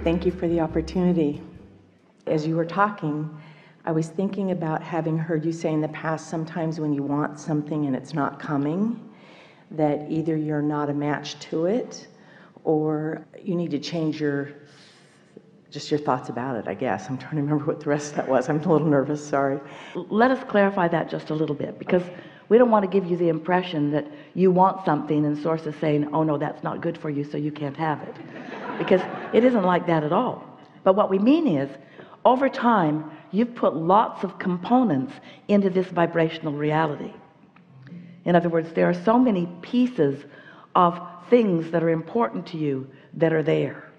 Thank you for the opportunity. As you were talking, I was thinking about having heard you say in the past, sometimes when you want something and it's not coming, that either you're not a match to it or you need to change your thoughts about it, I guess. I'm trying to remember what the rest of that was. I'm a little nervous, sorry. Let us clarify that just a little bit, because we don't want to give you the impression that you want something and Source is saying, oh no, that's not good for you, so you can't have it. Because it isn't like that at all. But what we mean is, over time, you've put lots of components into this vibrational reality. In other words, there are so many pieces of things that are important to you that are there.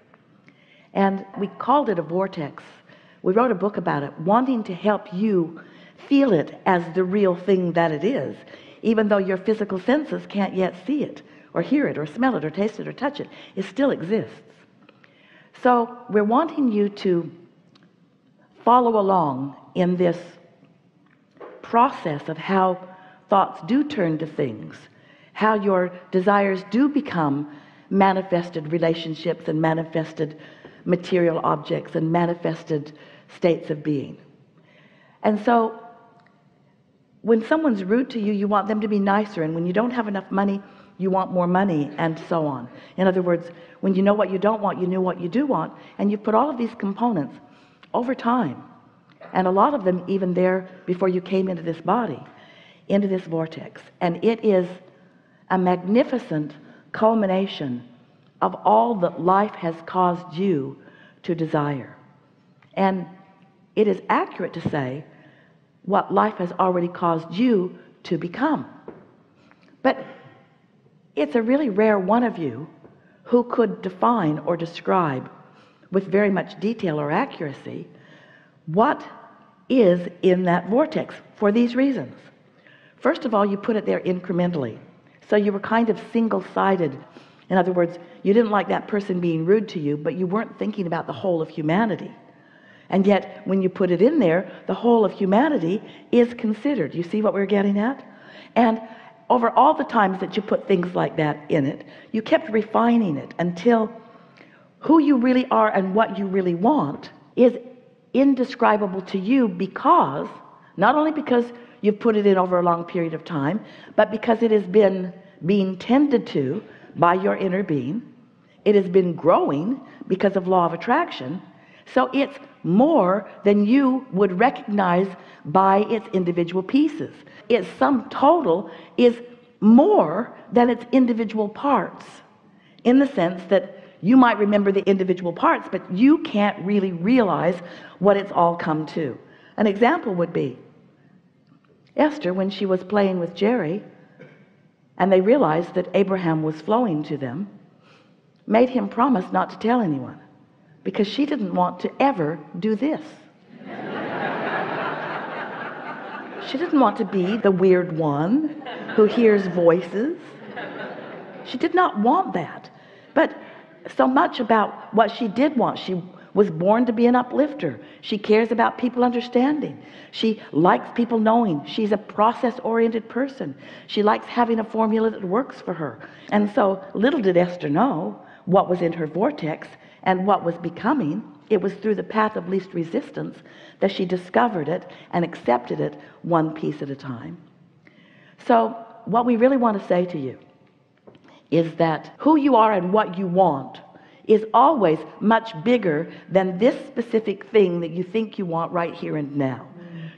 And we called it a vortex. We wrote a book about it, wanting to help you feel it as the real thing that it is, even though your physical senses can't yet see it, or hear it, or smell it, or taste it, or touch it. It still exists. So we're wanting you to follow along in this process of how thoughts do turn to things, how your desires do become manifested relationships and manifested material objects and manifested states of being. And so when someone's rude to you, you want them to be nicer, and when you don't have enough money, you want more money, and so on. In other words, when you know what you don't want, you know what you do want, and you put all of these components over time, and a lot of them even there before you came into this body, into this vortex. And it is a magnificent culmination of all that life has caused you to desire. And it is accurate to say what life has already caused you to become. But it's a really rare one of you who could define or describe with very much detail or accuracy what is in that vortex, for these reasons. First of all, you put it there incrementally. So you were kind of single-sided. In other words, you didn't like that person being rude to you, but you weren't thinking about the whole of humanity. And yet, when you put it in there, the whole of humanity is considered. You see what we're getting at? And over all the times that you put things like that in it, you kept refining it until who you really are and what you really want is indescribable to you, because, not only because you've put it in over a long period of time, but because it has been being tended to by your inner being. It has been growing because of law of attraction. So it's more than you would recognize by its individual pieces. Its sum total is more than its individual parts, in the sense that you might remember the individual parts, but you can't really realize what it's all come to. An example would be Esther, when she was playing with Jerry and they realized that Abraham was flowing to them, made him promise not to tell anyone, because she didn't want to ever do this. She didn't want to be the weird one who hears voices. She did not want that. But so much about what she did want. She was born to be an uplifter. She cares about people understanding. She likes people knowing. She's a process-oriented person. She likes having a formula that works for her. And so little did Esther know what was in her vortex and what was becoming. It was through the path of least resistance that she discovered it and accepted it one piece at a time. So what we really want to say to you is that who you are and what you want is always much bigger than this specific thing that you think you want right here and now.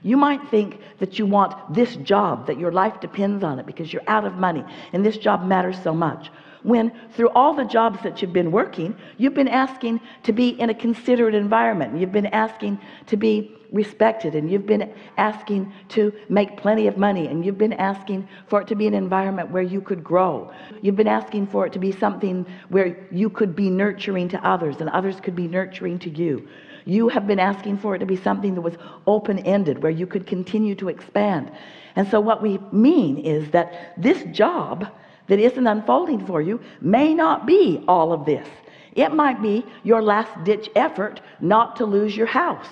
You might think that you want this job, that your life depends on it because you're out of money and this job matters so much, when through all the jobs that you've been working, you've been asking to be in a considerate environment. You've been asking to be respected, and you've been asking to make plenty of money, and you've been asking for it to be an environment where you could grow. You've been asking for it to be something where you could be nurturing to others and others could be nurturing to you. You have been asking for it to be something that was open-ended, where you could continue to expand. And so what we mean is that this job that isn't unfolding for you may not be all of this. It might be your last-ditch effort not to lose your house.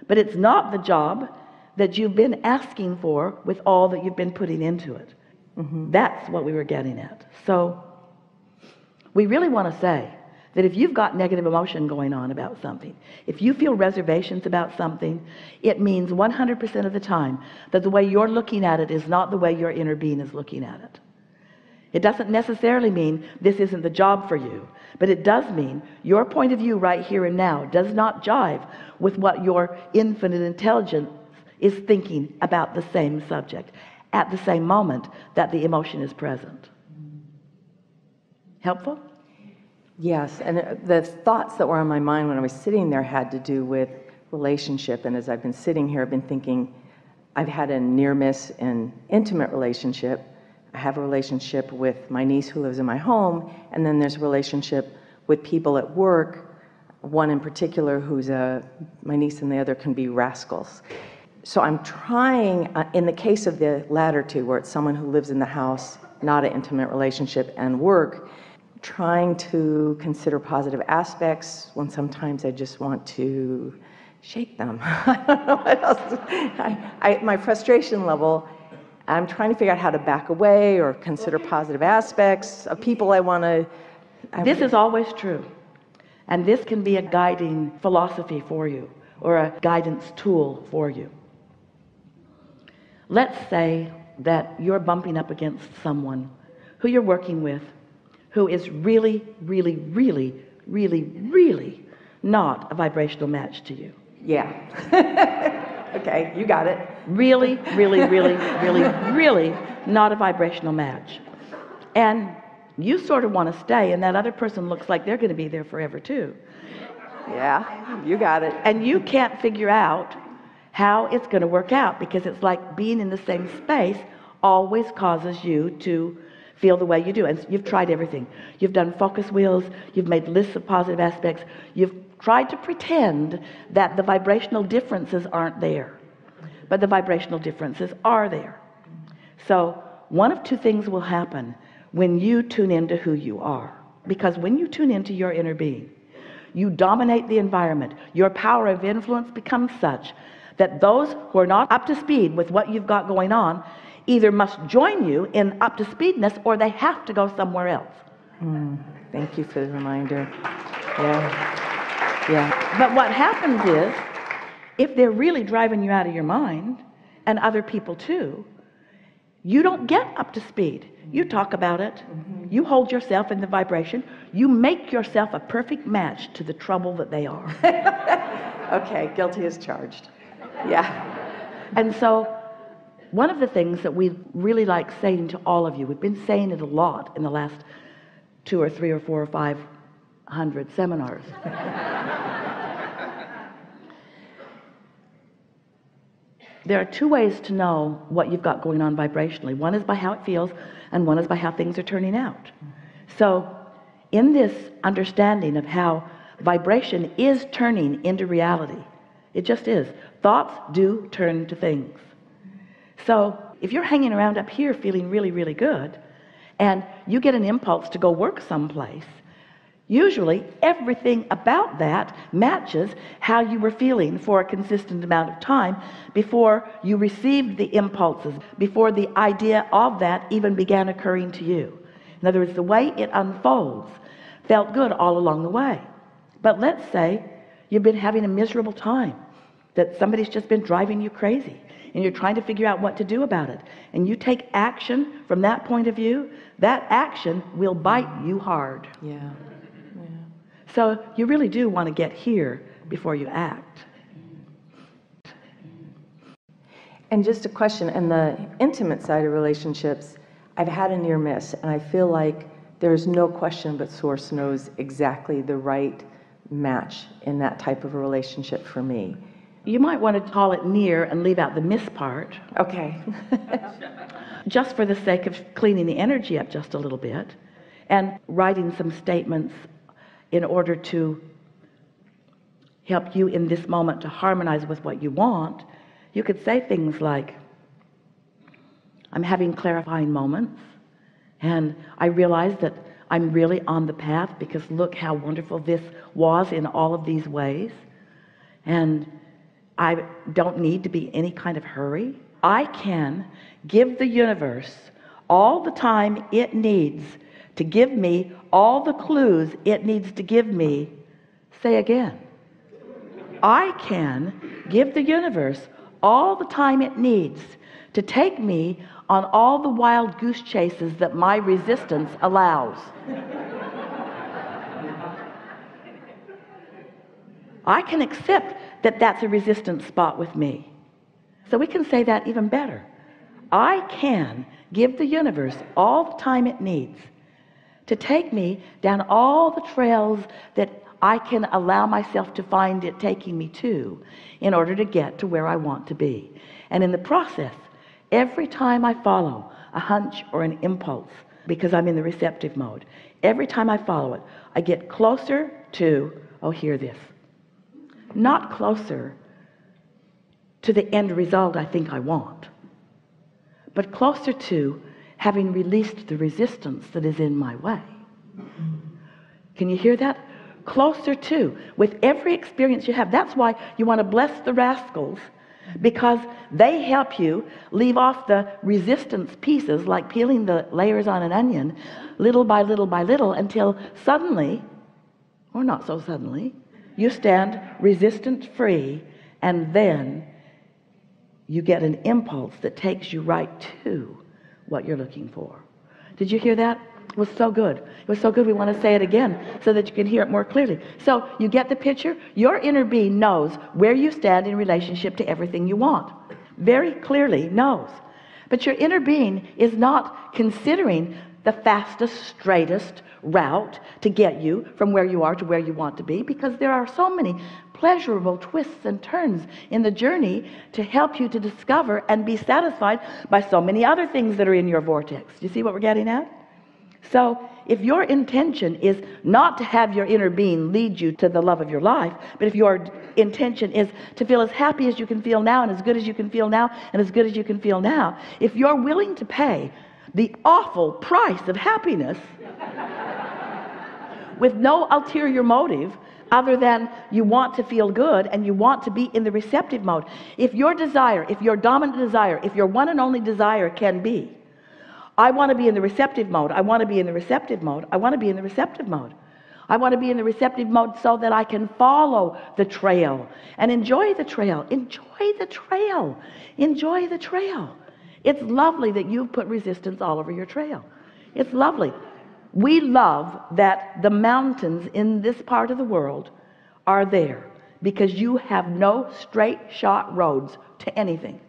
But it's not the job that you've been asking for with all that you've been putting into it. That's what we were getting at. So we really want to say that if you've got negative emotion going on about something, if you feel reservations about something, it means 100% of the time that the way you're looking at it is not the way your inner being is looking at it. It doesn't necessarily mean this isn't the job for you, but it does mean your point of view right here and now does not jive with what your infinite intelligence is thinking about the same subject at the same moment that the emotion is present. Helpful? Yes, and the thoughts that were on my mind when I was sitting there had to do with relationship. And as I've been sitting here, I've been thinking, I've had a near miss in intimate relationship. I have a relationship with my niece who lives in my home, and then there's a relationship with people at work, one in particular who's my niece, and the other can be rascals. So I'm trying, in the case of the latter two, where it's someone who lives in the house, not an intimate relationship, and work, trying to consider positive aspects when sometimes I just want to shake them. I don't know what else. My frustration level, I'm trying to figure out how to back away or consider positive aspects of people I want to. This is always true. And this can be a guiding philosophy for you, or a guidance tool for you. Let's say that you're bumping up against someone who you're working with who is really, really, really, really, really not a vibrational match to you. Yeah. Okay, you got it. Really, really, really, really, really not a vibrational match. And you sort of want to stay, and that other person looks like they're going to be there forever too. Yeah, you got it. And you can't figure out how it's going to work out, because it's like being in the same space always causes you to feel the way you do. And you've tried everything. You've done focus wheels, you've made lists of positive aspects, you've tried to pretend that the vibrational differences aren't there, but the vibrational differences are there. So one of two things will happen when you tune into who you are, because when you tune into your inner being, you dominate the environment. Your power of influence becomes such that those who are not up to speed with what you've got going on either must join you in up to speedness, or they have to go somewhere else. Thank you for the reminder. Yeah. But what happens is, if they're really driving you out of your mind, and other people too, you don't get up to speed. You talk about it. You hold yourself in the vibration. You make yourself a perfect match to the trouble that they are. Okay, guilty as charged. Yeah. And so one of the things that we really like saying to all of you, we've been saying it a lot in the last 2 or 3 or 4 or 500 seminars. There are two ways to know what you've got going on vibrationally. One is by how it feels, and one is by how things are turning out. So in this understanding of how vibration is turning into reality, it just is. Thoughts do turn to things. So if you're hanging around up here feeling really, really good, and you get an impulse to go work someplace, usually everything about that matches how you were feeling for a consistent amount of time before you received the impulses, before the idea of that even began occurring to you. In other words, the way it unfolds felt good all along the way. But let's say you've been having a miserable time, that somebody's just been driving you crazy, and you're trying to figure out what to do about it, and you take action from that point of view, that action will bite you hard. Yeah. So you really do want to get here before you act. And just a question, in the intimate side of relationships, I've had a near miss, and I feel like there's no question but Source knows exactly the right match in that type of a relationship for me. You might want to call it near and leave out the miss part. Okay. Just for the sake of cleaning the energy up just a little bit, and writing some statements in order to help you in this moment to harmonize with what you want. You could say things like, I'm having clarifying moments, and I realize that I'm really on the path, because look how wonderful this was in all of these ways, and I don't need to be in any kind of hurry. I can give the universe all the time it needs to give me all the clues it needs to give me, say again, I can give the universe all the time it needs to take me on all the wild goose chases that my resistance allows. I can accept that that's a resistance spot with me. So we can say that even better. I can give the universe all the time it needs to take me down all the trails that I can allow myself to find it taking me to in order to get to where I want to be. And in the process, every time I follow a hunch or an impulse, because I'm in the receptive mode, every time I follow it, I get closer to, oh, hear this, not closer to the end result I think I want, but closer to having released the resistance that is in my way. Can you hear that? Closer to, with every experience you have. That's why you want to bless the rascals, because they help you leave off the resistance pieces, like peeling the layers on an onion, little by little by little, until suddenly, or not so suddenly, you stand resistance free, and then you get an impulse that takes you right to what you're looking for. Did you hear that? It was so good. It was so good we want to say it again so that you can hear it more clearly. So you get the picture? Your inner being knows where you stand in relationship to everything you want. Very clearly knows. But your inner being is not considering the fastest, straightest route to get you from where you are to where you want to be, because there are so many pleasurable twists and turns in the journey to help you to discover and be satisfied by so many other things that are in your vortex. Do you see what we're getting at? So if your intention is not to have your inner being lead you to the love of your life, but if your intention is to feel as happy as you can feel now, and as good as you can feel now, and as good as you can feel now, if you're willing to pay the awful price of happiness with no ulterior motive other than you want to feel good and you want to be in the receptive mode, if your desire, if your dominant desire, if your one and only desire can be, I want to be in the receptive mode, I want to be in the receptive mode, I want to be in the receptive mode, I want to be in the receptive mode so that I can follow the trail and enjoy the trail. Enjoy the trail. Enjoy the trail. It's lovely that you've put resistance all over your trail. It's lovely. We love that the mountains in this part of the world are there because you have no straight shot roads to anything.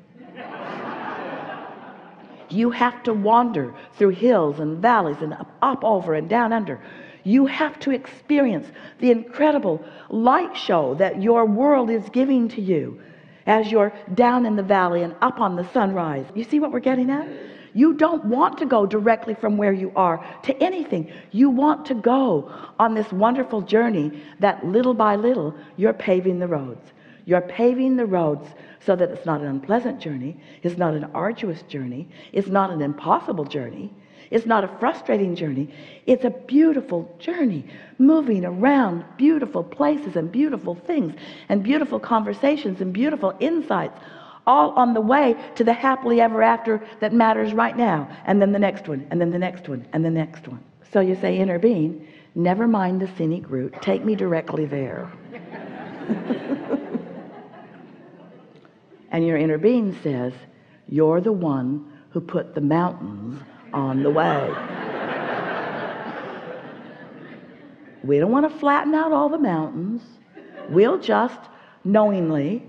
You have to wander through hills and valleys and up over and down under. You have to experience the incredible light show that your world is giving to you as you're down in the valley and up on the sunrise. You see what we're getting at? You don't want to go directly from where you are to anything. You want to go on this wonderful journey that little by little you're paving the roads. You're paving the roads so that it's not an unpleasant journey, it's not an arduous journey, it's not an impossible journey, it's not a frustrating journey. It's a beautiful journey, moving around beautiful places and beautiful things and beautiful conversations and beautiful insights, all on the way to the happily ever after that matters right now, and then the next one, and then the next one, and the next one. So you say, inner being, never mind the scenic route, take me directly there. And your inner being says, you're the one who put the mountains on the way. We don't want to flatten out all the mountains. We'll just knowingly,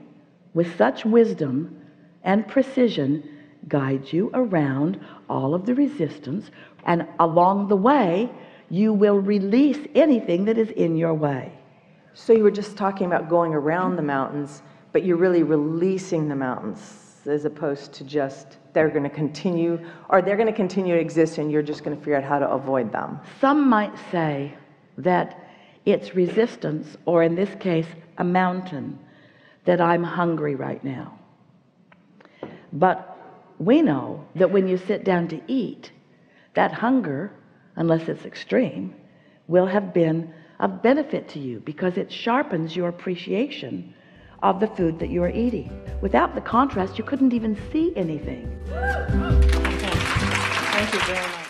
with such wisdom and precision, guide you around all of the resistance, and along the way you will release anything that is in your way. So you were just talking about going around the mountains, but you're really releasing the mountains as opposed to just they're going to continue, or they're going to continue to exist and you're just going to figure out how to avoid them. Some might say that it's resistance, or in this case a mountain, that I'm hungry right now. But we know that when you sit down to eat, that hunger, unless it's extreme, will have been of benefit to you because it sharpens your appreciation of the food that you are eating. Without the contrast, you couldn't even see anything. Thank you very much.